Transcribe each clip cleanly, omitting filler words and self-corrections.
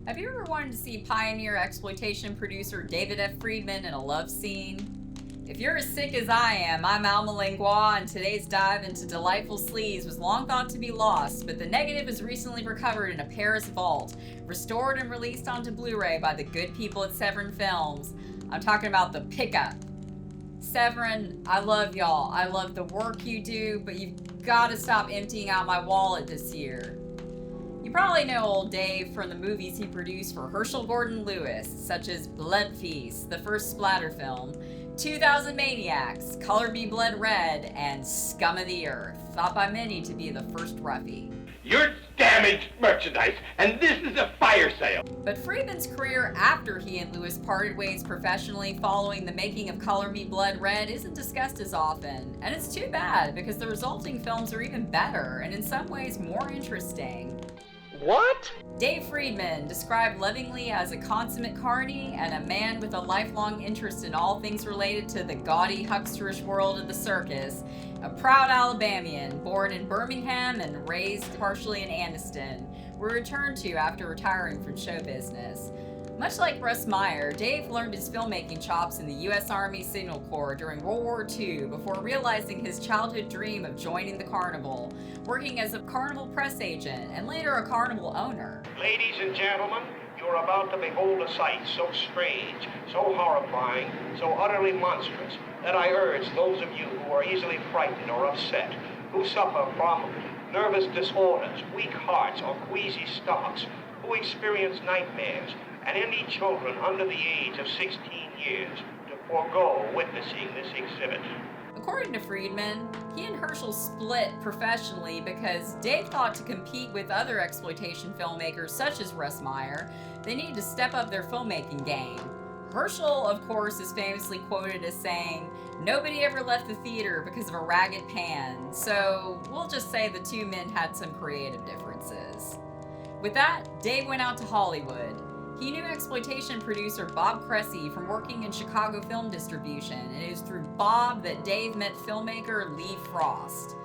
Have you ever wanted to see pioneer exploitation producer David F. Friedman in a love scene? If you're as sick as I am, I'm Alma Langlois, and today's dive into delightful sleaze was long thought to be lost, but the negative is recently recovered in a Paris vault, restored and released onto Blu-ray by the good people at Severin Films. I'm talking about The Pickup. Severin, I love y'all. I love the work you do, but you've got to stop emptying out my wallet this year. You probably know old Dave from the movies he produced for Herschel Gordon Lewis, such as Blood Feast, the first splatter film, 2000 Maniacs, Color Me Blood Red, and Scum of the Earth, thought by many to be the first roughie. You're damaged merchandise, and this is a fire sale. But Friedman's career after he and Lewis parted ways professionally following the making of Color Me Blood Red isn't discussed as often, and it's too bad because the resulting films are even better and in some ways more interesting. What? Dave Friedman, described lovingly as a consummate carny and a man with a lifelong interest in all things related to the gaudy hucksterish world of the circus, a proud Alabamian, born in Birmingham and raised partially in Anniston, we returned to after retiring from show business. Much like Russ Meyer, Dave learned his filmmaking chops in the U.S. Army Signal Corps during World War II before realizing his childhood dream of joining the carnival, working as a carnival press agent and later a carnival owner. Ladies and gentlemen, you're about to behold a sight so strange, so horrifying, so utterly monstrous, that I urge those of you who are easily frightened or upset, who suffer from nervous disorders, weak hearts, or queasy stomachs, who experience nightmares, and any children under the age of 16 years to forego witnessing this exhibit. According to Friedman, he and Herschel split professionally because Dave thought to compete with other exploitation filmmakers such as Russ Meyer, they needed to step up their filmmaking game. Herschel, of course, is famously quoted as saying, "Nobody ever left the theater because of a ragged pan," so we'll just say the two men had some creative differences. With that, Dave went out to Hollywood. He knew exploitation producer Bob Cresse from working in Chicago film distribution, and it was through Bob that Dave met filmmaker Lee Frost.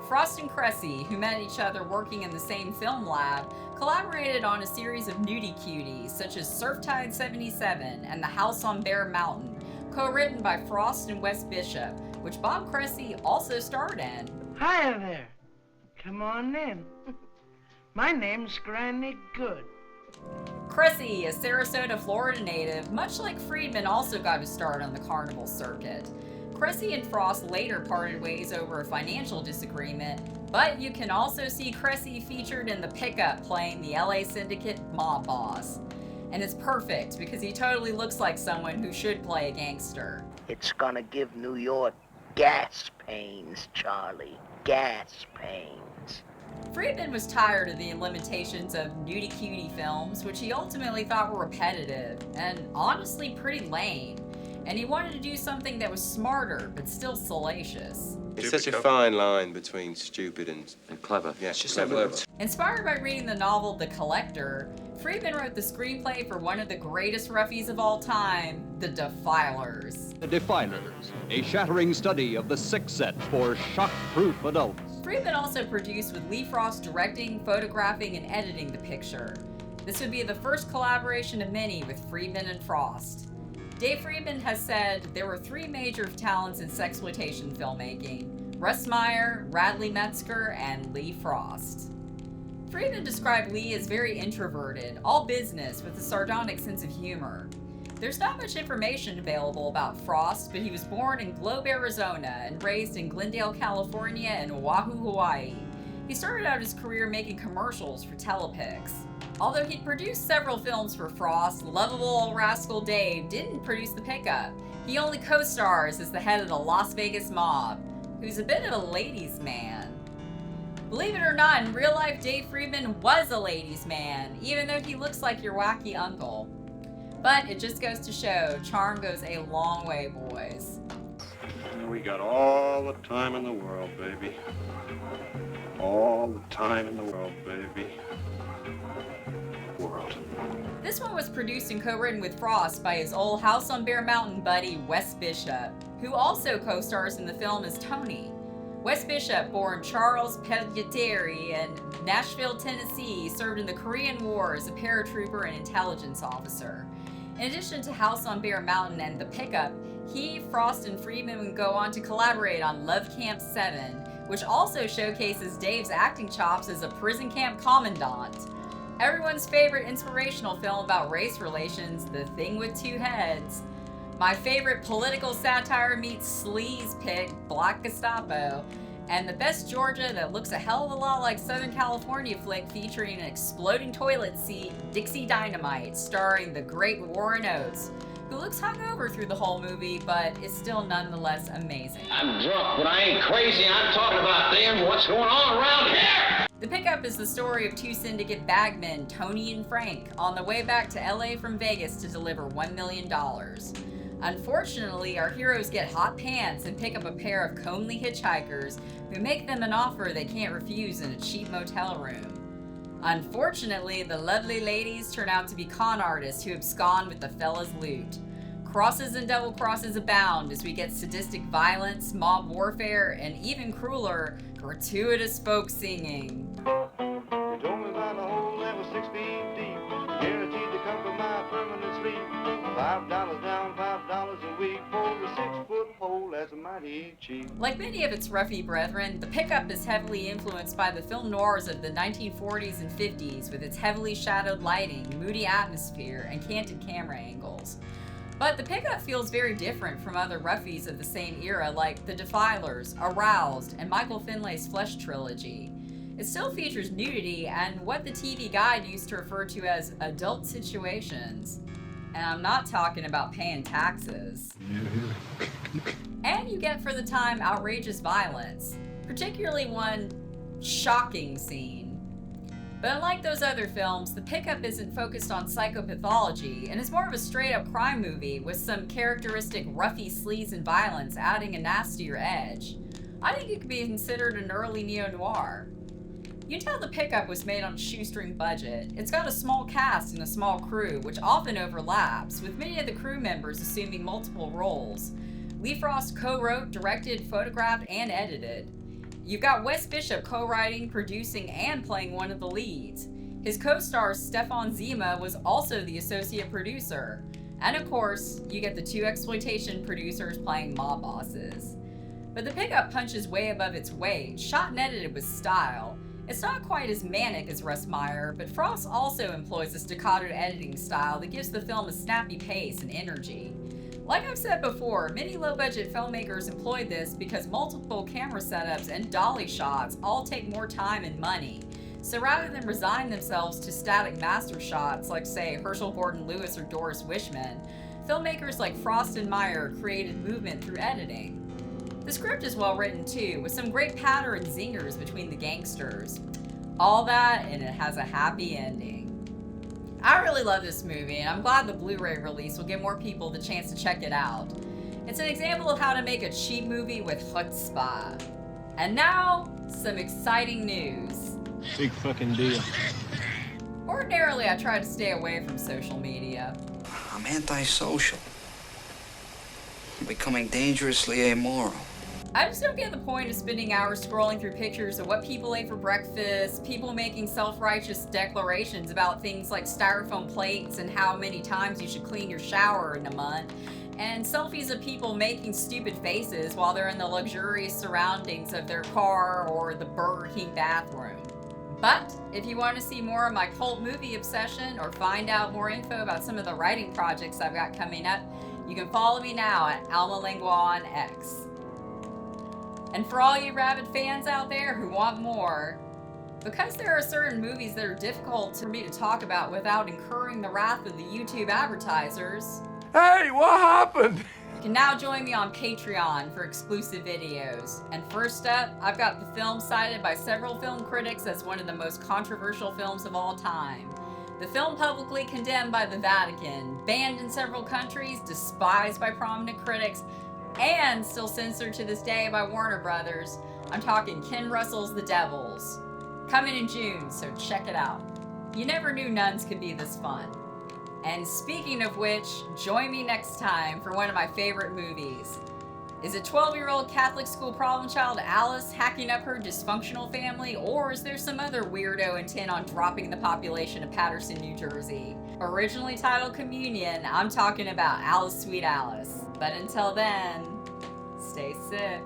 Frost and Cresse, who met each other working in the same film lab, collaborated on a series of nudie cuties such as Surftide 77 and The House on Bear Mountain, co-written by Frost and Wes Bishop, which Bob Cresse also starred in. Hi there. Come on in. My name's Granny Good. Cresse, a Sarasota, Florida native, much like Friedman, also got to start on the carnival circuit. Cresse and Frost later parted ways over a financial disagreement, but you can also see Cresse featured in The Pickup playing the LA Syndicate mob boss. And it's perfect because he totally looks like someone who should play a gangster. It's gonna give New York gas pains, Charlie. Gas pains. Friedman was tired of the limitations of nudie cutie films, which he ultimately thought were repetitive and honestly pretty lame. And he wanted to do something that was smarter but still salacious. It's such a fine line between stupid and clever. Yeah, It's just clever. Inspired by reading the novel The Collector, Friedman wrote the screenplay for one of the greatest roughies of all time, The Defilers. The Defilers, a shattering study of the sick set for shock-proof adults. Friedman also produced with Lee Frost directing, photographing, and editing the picture. This would be the first collaboration of many with Friedman and Frost. Dave Friedman has said there were three major talents in sexploitation filmmaking: Russ Meyer, Radley Metzger, and Lee Frost. Friedman described Lee as very introverted, all business with a sardonic sense of humor. There's not much information available about Frost, but he was born in Globe, Arizona, and raised in Glendale, California, and Oahu, Hawaii. He started out his career making commercials for Telepix. Although he'd produced several films for Frost, lovable old rascal Dave didn't produce The Pickup. He only co-stars as the head of the Las Vegas mob, who's a bit of a ladies' man. Believe it or not, in real life, Dave Friedman was a ladies' man, even though he looks like your wacky uncle. But it just goes to show, charm goes a long way, boys. We got all the time in the world, baby. All the time in the world, baby. World. This one was produced and co-written with Frost by his old House on Bear Mountain buddy, Wes Bishop, who also co-stars in the film as Tony. Wes Bishop, born Charles Pelletieri in Nashville, Tennessee, served in the Korean War as a paratrooper and intelligence officer. In addition to House on Bear Mountain and The Pickup, he, Frost, and Friedman would go on to collaborate on Love Camp 7, which also showcases Dave's acting chops as a prison camp commandant. Everyone's favorite inspirational film about race relations, The Thing with Two Heads. My favorite political satire meets sleaze pick, Black Gestapo. And the best Georgia that looks a hell of a lot like Southern California flick featuring an exploding toilet seat, Dixie Dynamite, starring the great Warren Oates, who looks hungover through the whole movie, but is still nonetheless amazing. I'm drunk, but I ain't crazy. I'm talking about them, what's going on around here. The Pickup is the story of two syndicate bagmen, Tony and Frank, on the way back to LA from Vegas to deliver $1 million. Unfortunately, our heroes get hot pants and pick up a pair of comely hitchhikers who make them an offer they can't refuse in a cheap motel room. Unfortunately, the lovely ladies turn out to be con artists who abscond with the fella's loot. Crosses and double crosses abound as we get sadistic violence, mob warfare, and even crueler, gratuitous folk singing. They told me about a hole that was 6 feet deep, guaranteed to cover my permanent sleep. $5 down, $5 a week for a 6-foot pole, that's mighty cheap. Like many of its roughy brethren, The Pickup is heavily influenced by the film noirs of the 1940s and 50s with its heavily shadowed lighting, moody atmosphere, and canted camera angles. But The Pickup feels very different from other roughies of the same era like The Defilers, Aroused, and Michael Finlay's Flesh trilogy. It still features nudity and what the TV Guide used to refer to as adult situations. And I'm not talking about paying taxes. And you get for the time outrageous violence, particularly one shocking scene. But unlike those other films, The Pickup isn't focused on psychopathology and is more of a straight-up crime movie with some characteristic roughy sleaze and violence adding a nastier edge. I think it could be considered an early neo-noir. You can tell The Pickup was made on a shoestring budget. It's got a small cast and a small crew, which often overlaps, with many of the crew members assuming multiple roles. Lee Frost co-wrote, directed, photographed, and edited. You've got Wes Bishop co-writing, producing, and playing one of the leads. His co-star Stefan Zema was also the associate producer. And of course, you get the two exploitation producers playing mob bosses. But The Pickup punches way above its weight, shot and edited with style. It's not quite as manic as Russ Meyer, but Frost also employs a staccato editing style that gives the film a snappy pace and energy. Like I've said before, many low-budget filmmakers employed this because multiple camera setups and dolly shots all take more time and money. So rather than resign themselves to static master shots like, say, Herschel Gordon Lewis or Doris Wishman, filmmakers like Frost and Meyer created movement through editing. The script is well written too, with some great patter and zingers between the gangsters. All that, and it has a happy ending. I really love this movie, and I'm glad the Blu-ray release will give more people the chance to check it out. It's an example of how to make a cheap movie with chutzpah. And now, some exciting news. Big fucking deal. Ordinarily, I try to stay away from social media. I'm antisocial. I'm becoming dangerously amoral. I just don't get the point of spending hours scrolling through pictures of what people ate for breakfast, people making self-righteous declarations about things like styrofoam plates and how many times you should clean your shower in a month, and selfies of people making stupid faces while they're in the luxurious surroundings of their car or the Burger King bathroom. But if you want to see more of my cult movie obsession or find out more info about some of the writing projects I've got coming up, you can follow me now at Alma Lingua on X. And for all you rabid fans out there who want more, because there are certain movies that are difficult for me to talk about without incurring the wrath of the YouTube advertisers, Hey, what happened? you can now join me on Patreon for exclusive videos. And first up, I've got the film cited by several film critics as one of the most controversial films of all time. The film publicly condemned by the Vatican, banned in several countries, despised by prominent critics, and still censored to this day by Warner Brothers. I'm talking Ken Russell's The Devils. Coming in June, so check it out. You never knew nuns could be this fun. And speaking of which, join me next time for one of my favorite movies. Is a 12-year-old Catholic school problem child Alice hacking up her dysfunctional family, or is there some other weirdo intent on dropping the population of Paterson, New Jersey? Originally titled Communion, I'm talking about Alice Sweet Alice. But until then, stay sick.